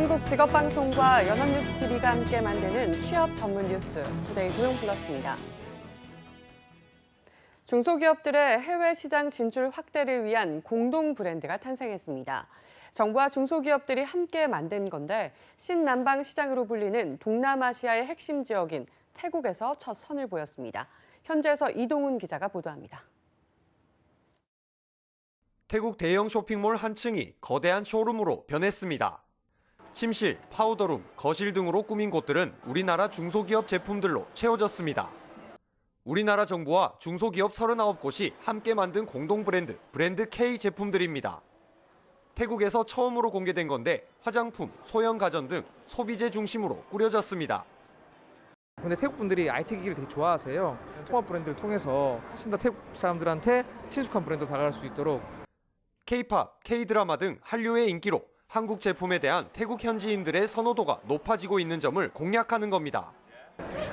한국직업방송과 연합뉴스TV가 함께 만드는 취업 전문 뉴스, 투데이 고용플러스입니다. 중소기업들의 해외 시장 진출 확대를 위한 공동 브랜드가 탄생했습니다. 정부와 중소기업들이 함께 만든 건데 신남방 시장으로 불리는 동남아시아의 핵심 지역인 태국에서 첫 선을 보였습니다. 현지에서 이동훈 기자가 보도합니다. 태국 대형 쇼핑몰 한 층이 거대한 쇼룸으로 변했습니다. 침실, 파우더룸, 거실 등으로 꾸민 곳들은 우리나라 중소기업 제품들로 채워졌습니다. 우리나라 정부와 중소기업 39곳이 함께 만든 공동 브랜드, 브랜드 K 제품들입니다. 태국에서 처음으로 공개된 건데 화장품, 소형 가전 등 소비재 중심으로 꾸려졌습니다. 근데 태국 분들이 IT 기기를 되게 좋아하세요. 통합 브랜드를 통해서 훨씬 더 태국 사람들한테 친숙한 브랜드로 다가갈 수 있도록 K-팝, K-드라마 등 한류의 인기로 한국 제품에 대한 태국 현지인들의 선호도가 높아지고 있는 점을 공략하는 겁니다.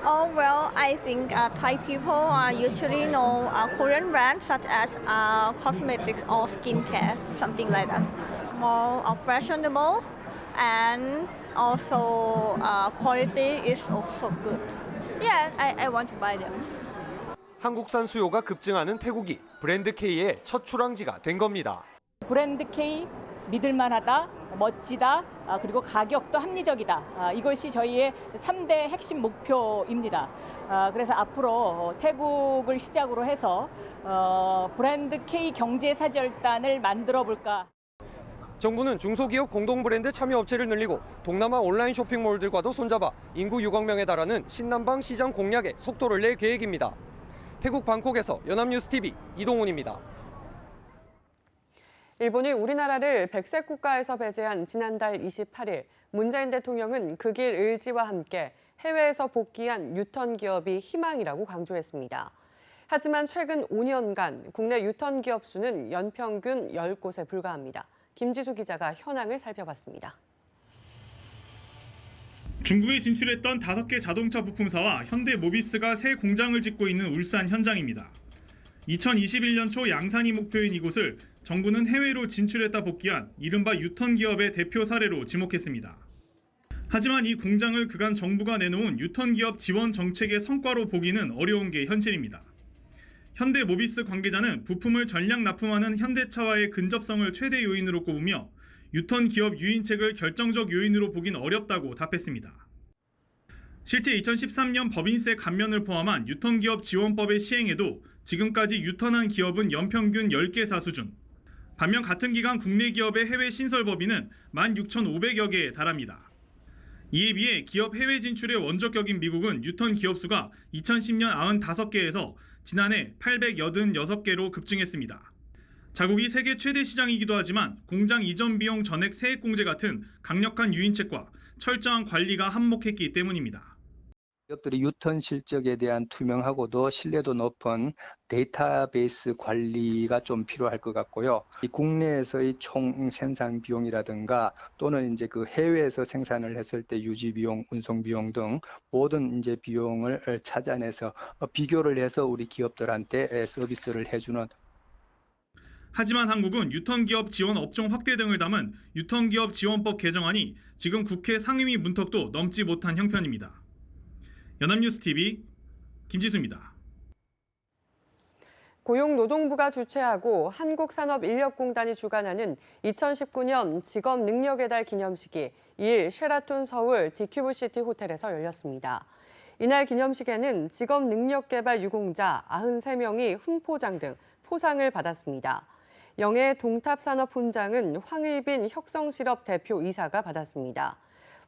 Oh, well, I think Thai people usually know Korean brands such as cosmetics or skincare, something like that. More fashionable and also quality is also good. Yeah, I want to buy them. 한국산 수요가 급증하는 태국이 브랜드 K의 첫 출항지가 된 겁니다. 브랜드 K, 믿을만하다, 멋지다, 그리고 가격도 합리적이다. 이것이 저희의 3대 핵심 목표입니다. 그래서 앞으로 태국을 시작으로 해서 브랜드 K 경제사절단을 만들어 볼까. 정부는 중소기업 공동 브랜드 참여 업체를 늘리고 동남아 온라인 쇼핑몰들과도 손잡아 인구 6억 명에 달하는 신남방 시장 공략에 속도를 낼 계획입니다. 태국 방콕에서 연합뉴스TV 이동훈입니다. 일본이 우리나라를 백색 국가에서 배제한 지난달 28일, 문재인 대통령은 그 길 의지와 함께 해외에서 복귀한 유턴 기업이 희망이라고 강조했습니다. 하지만 최근 5년간 국내 유턴 기업 수는 연평균 10곳에 불과합니다. 김지수 기자가 현황을 살펴봤습니다. 중국에 진출했던 5개 자동차 부품사와 현대모비스가 새 공장을 짓고 있는 울산 현장입니다. 2021년 초 양산이 목표인 이곳을 정부는 해외로 진출했다 복귀한 이른바 유턴 기업의 대표 사례로 지목했습니다. 하지만 이 공장을 그간 정부가 내놓은 유턴 기업 지원 정책의 성과로 보기는 어려운 게 현실입니다. 현대모비스 관계자는 부품을 전량 납품하는 현대차와의 근접성을 최대 요인으로 꼽으며 유턴 기업 유인책을 결정적 요인으로 보긴 어렵다고 답했습니다. 실제 2013년 법인세 감면을 포함한 유턴 기업 지원법의 시행에도 지금까지 유턴한 기업은 연평균 10개사 수준. 반면 같은 기간 국내 기업의 해외 신설 법인은 16,500여 개에 달합니다. 이에 비해 기업 해외 진출의 원조격인 미국은 유턴 기업 수가 2010년 95개에서 지난해 886개로 급증했습니다. 자국이 세계 최대 시장이기도 하지만 공장 이전 비용 전액 세액 공제 같은 강력한 유인책과 철저한 관리가 한몫했기 때문입니다. 기업들이 유턴 실적에 대한 투명하고도 신뢰도 높은 데이터베이스 관리가 좀 필요할 것 같고요. 이 국내에서의 총 생산 비용이라든가 또는 이제 그 해외에서 생산을 했을 때 유지 비용, 운송 비용 등 모든 이제 비용을 찾아내서 비교를 해서 우리 기업들한테 서비스를 해주는. 하지만 한국은 유턴기업 지원 업종 확대 등을 담은 유턴기업 지원법 개정안이 지금 국회 상임위 문턱도 넘지 못한 형편입니다. 연합뉴스TV 김지수입니다. 고용노동부가 주최하고 한국산업인력공단이 주관하는 2019년 직업능력의 달 기념식이 2일 쉐라톤 서울 디큐브시티 호텔에서 열렸습니다. 이날 기념식에는 직업능력개발 유공자 93명이 훈포장 등 포상을 받았습니다. 영예 동탑산업훈장은 황의빈 혁성실업 대표이사가 받았습니다.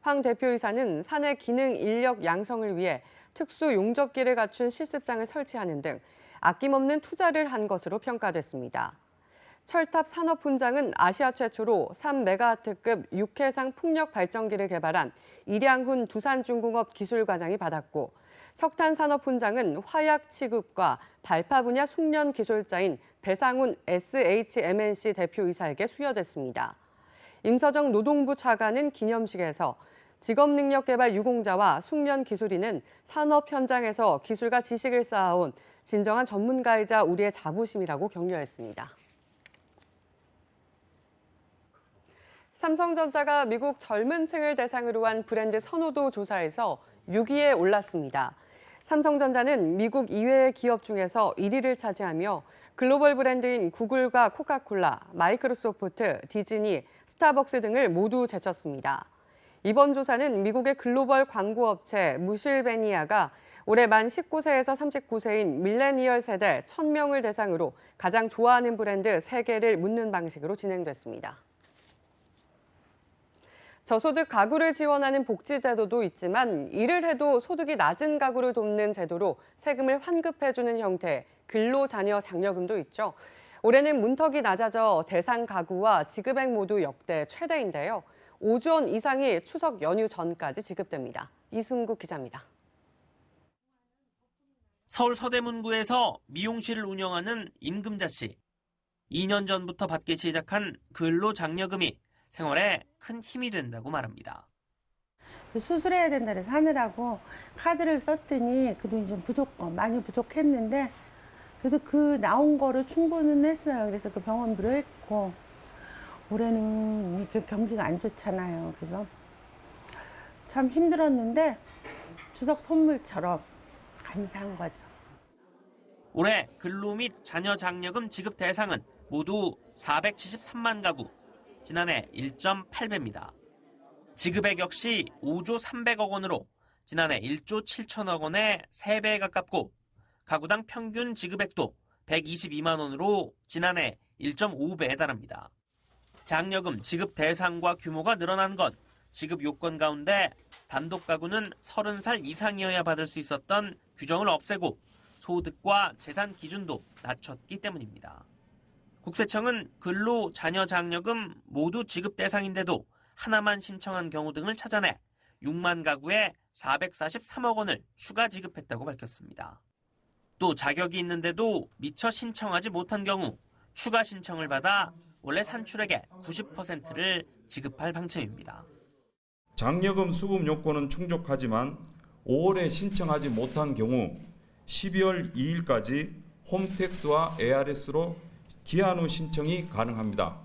황 대표이사는 사내 기능 인력 양성을 위해 특수 용접기를 갖춘 실습장을 설치하는 등 아낌없는 투자를 한 것으로 평가됐습니다. 철탑 산업훈장은 아시아 최초로 3메가와트급 육해상 풍력 발전기를 개발한 이량훈 두산중공업 기술과장이 받았고, 석탄 산업훈장은 화약 취급과 발파 분야 숙련 기술자인 배상훈 SHMNC 대표이사에게 수여됐습니다. 임서정 노동부 차관은 기념식에서 직업능력개발 유공자와 숙련 기술인은 산업 현장에서 기술과 지식을 쌓아온 진정한 전문가이자 우리의 자부심이라고 격려했습니다. 삼성전자가 미국 젊은 층을 대상으로 한 브랜드 선호도 조사에서 6위에 올랐습니다. 삼성전자는 미국 이외의 기업 중에서 1위를 차지하며 글로벌 브랜드인 구글과 코카콜라, 마이크로소프트, 디즈니, 스타벅스 등을 모두 제쳤습니다. 이번 조사는 미국의 글로벌 광고업체 무실베니아가 올해 만 19세에서 39세인 밀레니얼 세대 1,000명을 대상으로 가장 좋아하는 브랜드 3개를 묻는 방식으로 진행됐습니다. 저소득 가구를 지원하는 복지제도도 있지만 일을 해도 소득이 낮은 가구를 돕는 제도로 세금을 환급해주는 형태의 근로자녀 장려금도 있죠. 올해는 문턱이 낮아져 대상 가구와 지급액 모두 역대 최대인데요. 5조 원 이상이 추석 연휴 전까지 지급됩니다. 이순국 기자입니다. 서울 서대문구에서 미용실을 운영하는 임금자 씨. 2년 전부터 받기 시작한 근로장려금이 생활에 큰 힘이 된다고 말합니다. 수술해야 된다 해서 하느라고 카드를 썼더니 그 돈이 좀 많이 부족했는데 그래도 그 나온 거를 충분은 했어요. 그래서 그 병원비로 했고 올해는 이렇게 경기가 안 좋잖아요. 그래서 참 힘들었는데 추석 선물처럼 감사한 거죠. 올해 근로 및 자녀 장려금 지급 대상은 모두 473만 가구, 지난해 1.8배입니다. 지급액 역시 5조 300억 원으로 지난해 1조 7천억 원의 3배에 가깝고 가구당 평균 지급액도 122만 원으로 지난해 1.5배에 달합니다. 장려금 지급 대상과 규모가 늘어난 건 지급 요건 가운데 단독 가구는 30살 이상이어야 받을 수 있었던 규정을 없애고 소득과 재산 기준도 낮췄기 때문입니다. 국세청은 근로 자녀 장려금 모두 지급 대상인데도 하나만 신청한 경우 등을 찾아내 6만 가구에 443억 원을 추가 지급했다고 밝혔습니다. 또 자격이 있는데도 미처 신청하지 못한 경우 추가 신청을 받아 원래 산출액의 90%를 지급할 방침입니다. 장려금 수급 요건은 충족하지만 5월에 신청하지 못한 경우 12월 2일까지 홈택스와 ARS로 기한 후 신청이 가능합니다.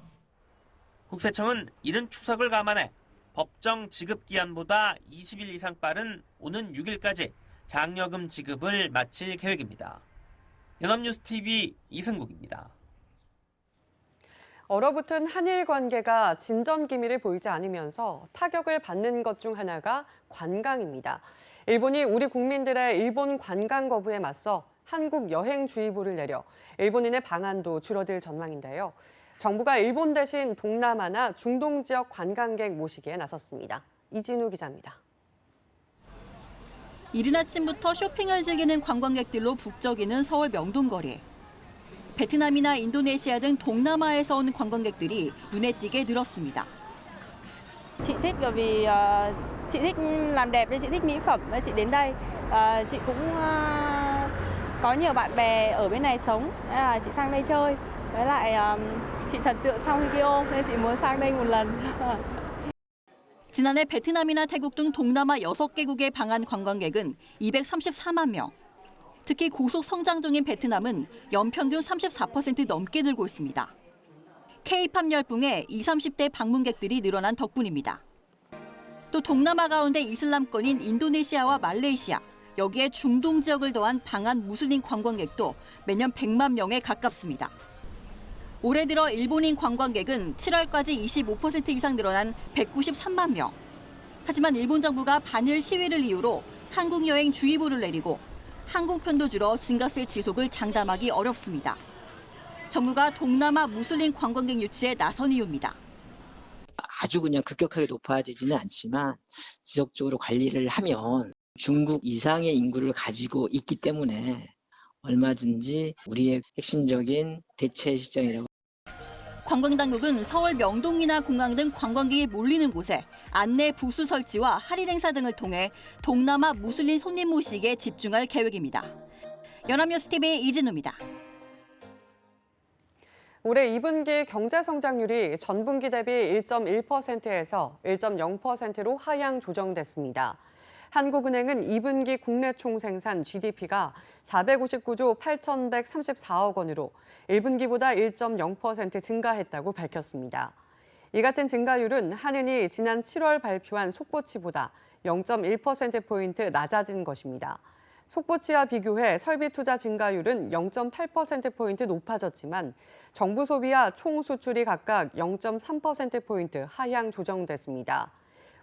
국세청은 이른 추석을 감안해 법정 지급 기한보다 20일 이상 빠른 오는 6일까지 장려금 지급을 마칠 계획입니다. 연합뉴스TV 이승국입니다. 얼어붙은 한일 관계가 진전 기미를 보이지 않으면서 타격을 받는 것 중 하나가 관광입니다. 일본이 우리 국민들의 일본 관광 거부에 맞서 한국 여행주의보를 내려 일본인의 방한도 줄어들 전망인데요. 정부가 일본 대신 동남아나 중동 지역 관광객 모시기에 나섰습니다. 이진우 기자입니다. 이른 아침부터 쇼핑을 즐기는 관광객들로 북적이는 서울 명동거리. 베트남이나 인도네시아 등 동남아에서 온 관광객들이 눈에 띄게 늘었습니다. Chị thích bởi vì chị thích làm đẹp nên chị thích mỹ phẩm và chị đến đây chị cũng có nhiều bạn bè ở bên này sống nên là chị sang đây chơi với lại chị thần tượng Songkyo nên chị muốn sang đây một lần. 지난해 베트남이나 태국 등 동남아 6개국에 방한 관광객은 234만 명. 특히 고속 성장 중인 베트남은 연평균 34% 넘게 늘고 있습니다. K-팝 열풍에 20, 30대 방문객들이 늘어난 덕분입니다. 또 동남아 가운데 이슬람권인 인도네시아와 말레이시아, 여기에 중동 지역을 더한 방한 무슬림 관광객도 매년 100만 명에 가깝습니다. 올해 들어 일본인 관광객은 7월까지 25% 이상 늘어난 193만 명. 하지만 일본 정부가 반일 시위를 이유로 한국 여행 주의보를 내리고 항공편도 줄어 증가세 지속을 장담하기 어렵습니다. 정부가 동남아 무슬림 관광객 유치에 나선 이유입니다. 아주 그냥 급격하게 높아지지는 않지만 지속적으로 관리를 하면 중국 이상의 인구를 가지고 있기 때문에 얼마든지 우리의 핵심적인 대체 시장이라고. 관광당국은 서울 명동이나 공항 등 관광객이 몰리는 곳에 안내 부수 설치와 할인 행사 등을 통해 동남아 무슬림 손님 모시기에 집중할 계획입니다. 연합뉴스TV 이진우입니다. 올해 2분기 경제 성장률이 전분기 대비 1.1%에서 1.0%로 하향 조정됐습니다. 한국은행은 2분기 국내 총생산 GDP가 459조 8,134억 원으로 1분기보다 1.0% 증가했다고 밝혔습니다. 이 같은 증가율은 한은이 지난 7월 발표한 속보치보다 0.1%포인트 낮아진 것입니다. 속보치와 비교해 설비 투자 증가율은 0.8%포인트 높아졌지만 정부 소비와 총 수출이 각각 0.3%포인트 하향 조정됐습니다.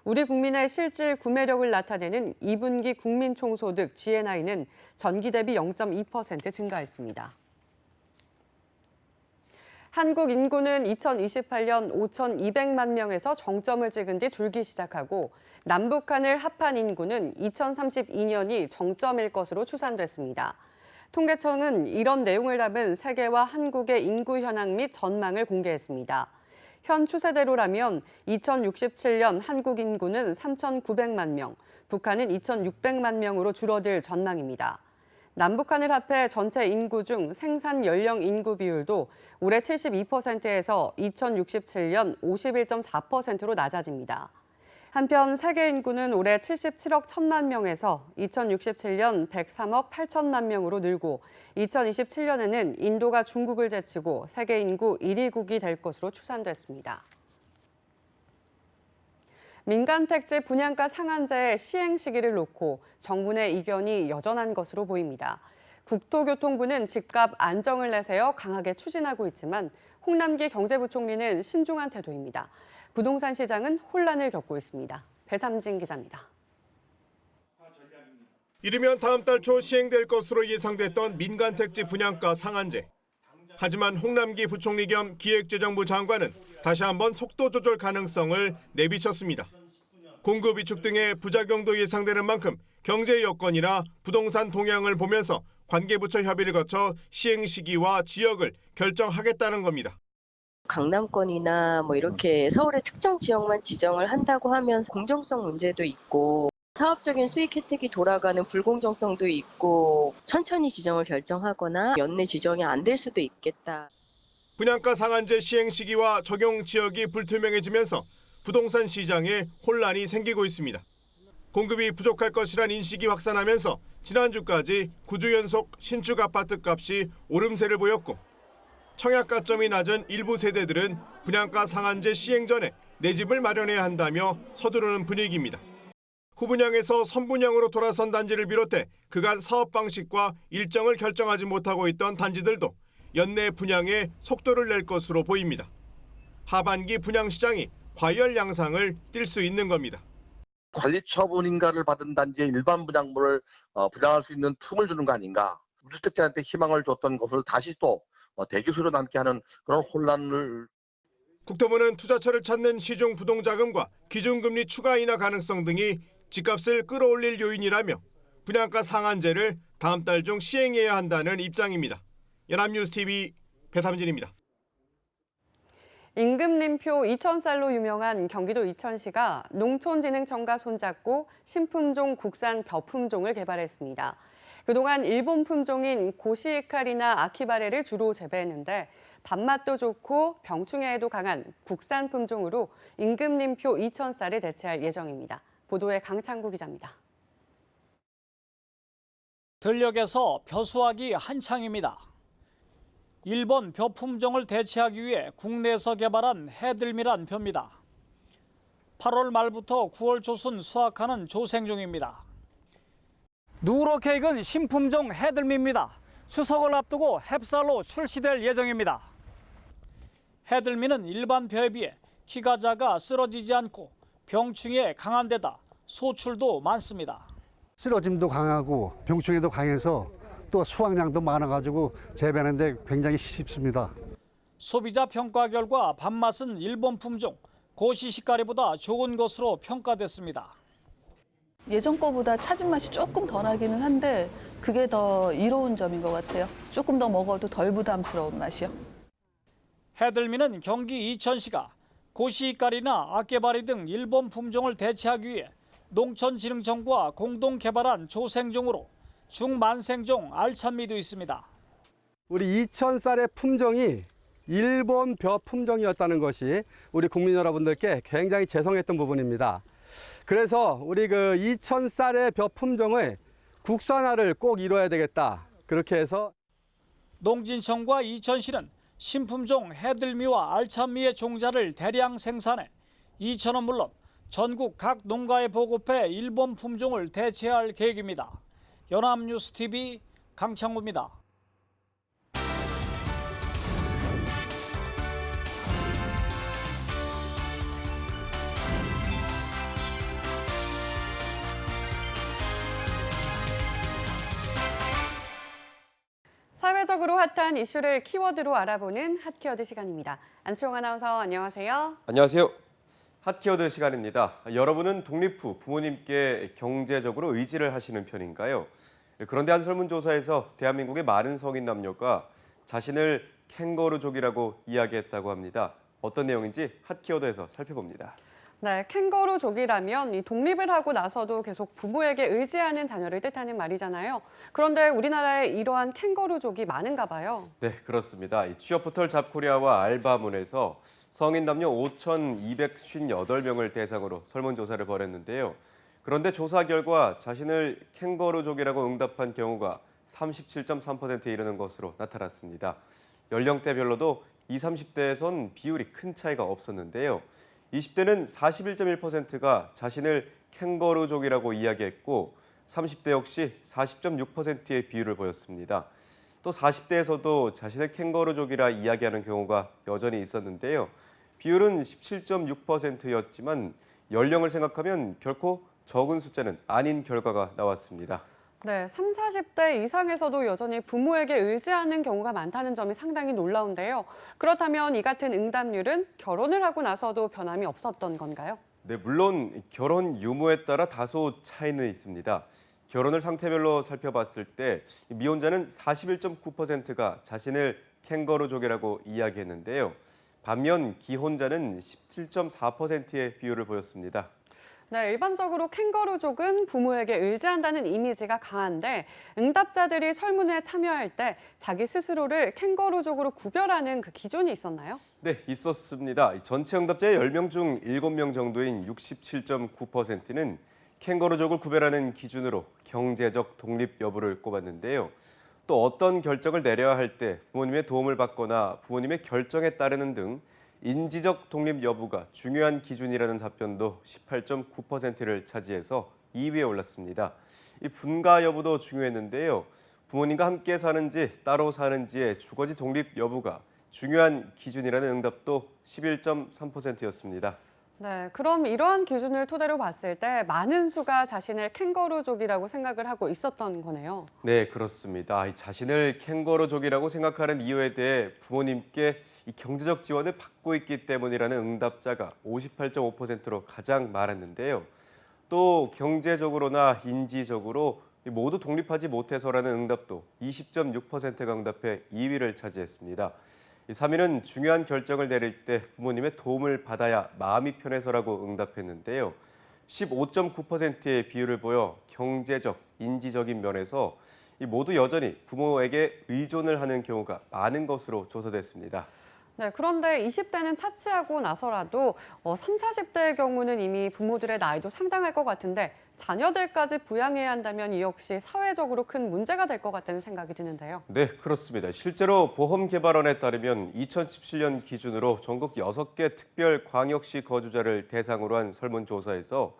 우리 국민의 실질 구매력을 나타내는 2분기 국민총소득 GNI는 전기 대비 0.2% 증가했습니다. 한국 인구는 2028년 5,200만 명에서 정점을 찍은 뒤 줄기 시작하고 남북한을 합한 인구는 2032년이 정점일 것으로 추산됐습니다. 통계청은 이런 내용을 담은 세계와 한국의 인구 현황 및 전망을 공개했습니다. 현 추세대로라면 2067년 한국 인구는 3,900만 명, 북한은 2,600만 명으로 줄어들 전망입니다. 남북한을 합해 전체 인구 중 생산 연령 인구 비율도 올해 72%에서 2067년 51.4%로 낮아집니다. 한편 세계 인구는 올해 77억 1천만 명에서 2067년 103억 8천만 명으로 늘고 2027년에는 인도가 중국을 제치고 세계 인구 1위국이 될 것으로 추산됐습니다. 민간 택지 분양가 상한제 시행 시기를 놓고 정부 내 이견이 여전한 것으로 보입니다. 국토교통부는 집값 안정을 내세워 강하게 추진하고 있지만 홍남기 경제부총리는 신중한 태도입니다. 부동산 시장은 혼란을 겪고 있습니다. 배삼진 기자입니다. 이르면 다음 달 초 시행될 것으로 예상됐던 민간 택지 분양가 상한제. 하지만 홍남기 부총리 겸 기획재정부 장관은 다시 한번 속도 조절 가능성을 내비쳤습니다. 공급 위축 등의 부작용도 예상되는 만큼 경제 여건이나 부동산 동향을 보면서 관계부처 협의를 거쳐 시행 시기와 지역을 결정하겠다는 겁니다. 강남권이나 이렇게 서울의 특정 지역만 지정을 한다고 하면 공정성 문제도 있고 사업적인 수익 혜택이 돌아가는 불공정성도 있고 천천히 지정을 결정하거나 연내 지정이 안 될 수도 있겠다. 분양가 상한제 시행 시기와 적용 지역이 불투명해지면서 부동산 시장에 혼란이 생기고 있습니다. 공급이 부족할 것이란 인식이 확산하면서 지난주까지 9주 연속 신축 아파트 값이 오름세를 보였고 청약가점이 낮은 일부 세대들은 분양가 상한제 시행 전에 내 집을 마련해야 한다며 서두르는 분위기입니다. 후분양에서 선분양으로 돌아선 단지를 비롯해 그간 사업 방식과 일정을 결정하지 못하고 있던 단지들도 연내 분양에 속도를 낼 것으로 보입니다. 하반기 분양 시장이 과열 양상을 띨 수 있는 겁니다. 관리처분 인가를 받은 단지의 일반 분양물을 분양할 수 있는 틈을 주는 거 아닌가. 무주택자한테 희망을 줬던 것을 다시 또 대기수로 남게 하는 그런 혼란을. 국토부는 투자처를 찾는 시중 부동자금과 기준금리 추가 인하 가능성 등이 집값을 끌어올릴 요인이라며 분양가 상한제를 다음 달 중 시행해야 한다는 입장입니다. 연합뉴스TV 배삼진입니다. 임금님표 2000쌀로 유명한 경기도 이천시가 농촌진흥청과 손잡고 신품종 국산 벼품종을 개발했습니다. 그동안 일본 품종인 고시이카리나 아키바레를 주로 재배했는데 밥맛도 좋고 병충해에도 강한 국산 품종으로 임금님표 2000쌀을 대체할 예정입니다. 보도에 강창구 기자입니다. 들녘에서 벼수하기 한창입니다. 일본 벼 품종을 대체하기 위해 국내에서 개발한 해들미란 벼입니다. 8월 말부터 9월 초순 수확하는 조생종입니다. 누렇게 익은 신품종 해들미입니다. 추석을 앞두고 햅쌀로 출시될 예정입니다. 해들미는 일반 벼에 비해 키가 작아 쓰러지지 않고 병충해에 강한 데다 소출도 많습니다. 쓰러짐도 강하고 병충해도 강해서 또 수확량도 많아가지고 재배하는데 굉장히 쉽습니다. 소비자 평가 결과 밥맛은 일본 품종 고시시카리보다 좋은 것으로 평가됐습니다. 예전 거보다 차진 맛이 조금 덜하기는 한데 그게 더 이로운 점인 것 같아요. 조금 더 먹어도 덜 부담스러운 맛이요. 해들미는 경기 이천시가 고시이카리나 아케바리 등 일본 품종을 대체하기 위해 농촌진흥청과 공동 개발한 조생종으로 중만생종 알찬미도 있습니다. 우리 이천쌀의 품종이 일본 벼 품종이었다는 것이 우리 국민 여러분들께 굉장히 죄송했던 부분입니다. 그래서 우리 그 이천쌀의 벼 품종의 국산화를 꼭 이뤄야 되겠다. 그렇게 해서 농진청과 이천시는 신품종 해들미와 알참미의 종자를 대량 생산해 이천은 물론 전국 각 농가에 보급해 일본 품종을 대체할 계획입니다. 연합뉴스TV 강창구입니다. 사회적으로 핫한 이슈를 키워드로 알아보는 핫키워드 시간입니다. 안치홍 아나운서 안녕하세요. 안녕하세요. 핫키워드 시간입니다. 여러분은 독립 후 부모님께 경제적으로 의지를 하시는 편인가요? 그런데 한 설문조사에서 대한민국의 많은 성인 남녀가 자신을 캥거루족이라고 이야기했다고 합니다. 어떤 내용인지 핫키워드에서 살펴봅니다. 네, 캥거루족이라면 이 독립을 하고 나서도 계속 부모에게 의지하는 자녀를 뜻하는 말이잖아요. 그런데 우리나라에 이러한 캥거루족이 많은가 봐요. 네, 그렇습니다. 취업포털 잡코리아와 알바문에서 성인 남녀 5,258명을 대상으로 설문조사를 벌였는데요. 그런데 조사 결과 자신을 캥거루족이라고 응답한 경우가 37.3%에 이르는 것으로 나타났습니다. 연령대별로도 20, 30대에선 비율이 큰 차이가 없었는데요. 20대는 41.1%가 자신을 캥거루족이라고 이야기했고 30대 역시 40.6%의 비율을 보였습니다. 또 40대에서도 자신을 캥거루족이라 이야기하는 경우가 여전히 있었는데요. 비율은 17.6%였지만 연령을 생각하면 결코 적은 숫자는 아닌 결과가 나왔습니다. 네, 30, 40대 이상에서도 여전히 부모에게 의지하는 경우가 많다는 점이 상당히 놀라운데요. 그렇다면 이 같은 응답률은 결혼을 하고 나서도 변함이 없었던 건가요? 네, 물론 결혼 유무에 따라 다소 차이는 있습니다. 결혼을 상태별로 살펴봤을 때 미혼자는 41.9%가 자신을 캥거루족이라고 이야기했는데요. 반면 기혼자는 17.4%의 비율을 보였습니다. 네, 일반적으로 캥거루족은 부모에게 의지한다는 이미지가 강한데 응답자들이 설문에 참여할 때 자기 스스로를 캥거루족으로 구별하는 그 기준이 있었나요? 네, 있었습니다. 전체 응답자의 10명 중 7명 정도인 67.9%는 캥거루족을 구별하는 기준으로 경제적 독립 여부를 꼽았는데요. 또 어떤 결정을 내려야 할 때 부모님의 도움을 받거나 부모님의 결정에 따르는 등 인지적 독립 여부가 중요한 기준이라는 답변도 18.9%를 차지해서 2위에 올랐습니다. 이 분가 여부도 중요했는데요. 부모님과 함께 사는지 따로 사는지의 주거지 독립 여부가 중요한 기준이라는 응답도 11.3%였습니다. 네, 그럼 이러한 기준을 토대로 봤을 때 많은 수가 자신을 캥거루족이라고 생각을 하고 있었던 거네요. 네, 그렇습니다. 자신을 캥거루족이라고 생각하는 이유에 대해 부모님께 이 경제적 지원을 받고 있기 때문이라는 응답자가 58.5%로 가장 많았는데요. 또 경제적으로나 인지적으로 모두 독립하지 못해서라는 응답도 20.6%가 응답해 2위를 차지했습니다. 3위는 중요한 결정을 내릴 때 부모님의 도움을 받아야 마음이 편해서라고 응답했는데요. 15.9%의 비율을 보여 경제적, 인지적인 면에서 모두 여전히 부모에게 의존을 하는 경우가 많은 것으로 조사됐습니다. 네, 그런데 20대는 차치하고 나서라도 30, 40대의 경우는 이미 부모들의 나이도 상당할 것 같은데 자녀들까지 부양해야 한다면 이 역시 사회적으로 큰 문제가 될 것 같다는 생각이 드는데요. 네, 그렇습니다. 실제로 보험개발원에 따르면 2017년 기준으로 전국 6개 특별 광역시 거주자를 대상으로 한 설문조사에서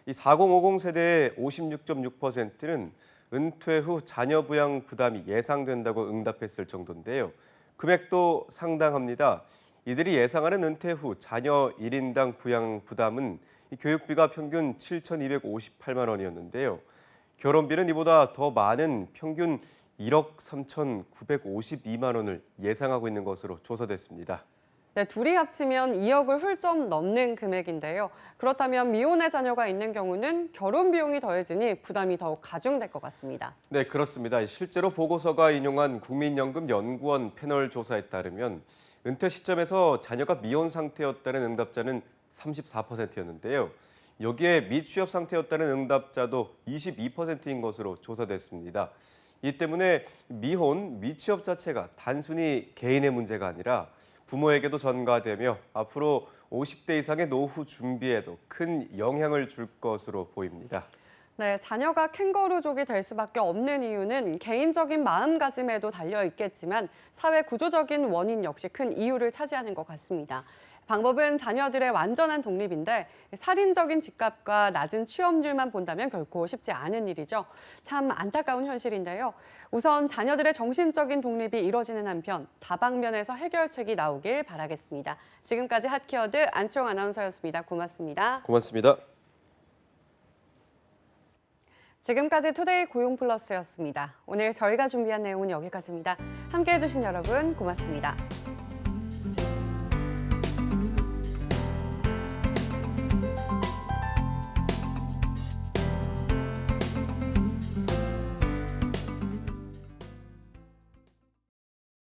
이 4050 세대의 56.6%는 은퇴 후 자녀 부양 부담이 예상된다고 응답했을 정도인데요. 금액도 상당합니다. 이들이 예상하는 은퇴 후 자녀 1인당 부양 부담은 교육비가 평균 7,258만 원이었는데요. 결혼비는 이보다 더 많은 평균 1억 3,952만 원을 예상하고 있는 것으로 조사됐습니다. 네, 둘이 합치면 2억을 훌쩍 넘는 금액인데요. 그렇다면 미혼의 자녀가 있는 경우는 결혼 비용이 더해지니 부담이 더욱 가중될 것 같습니다. 네, 그렇습니다. 실제로 보고서가 인용한 국민연금연구원 패널 조사에 따르면 은퇴 시점에서 자녀가 미혼 상태였다는 응답자는 34%였는데요. 여기에 미취업 상태였다는 응답자도 22%인 것으로 조사됐습니다. 이 때문에 미혼, 미취업 자체가 단순히 개인의 문제가 아니라 부모에게도 전가되며 앞으로 50대 이상의 노후 준비에도 큰 영향을 줄 것으로 보입니다. 네, 자녀가 캥거루족이 될 수밖에 없는 이유는 개인적인 마음가짐에도 달려 있겠지만 사회 구조적인 원인 역시 큰 이유를 차지하는 것 같습니다. 방법은 자녀들의 완전한 독립인데 살인적인 집값과 낮은 취업률만 본다면 결코 쉽지 않은 일이죠. 참 안타까운 현실인데요. 우선 자녀들의 정신적인 독립이 이뤄지는 한편 다방면에서 해결책이 나오길 바라겠습니다. 지금까지 핫키워드 안치홍 아나운서였습니다. 고맙습니다. 고맙습니다. 지금까지 투데이 고용플러스였습니다. 오늘 저희가 준비한 내용은 여기까지입니다. 함께해 주신 여러분 고맙습니다.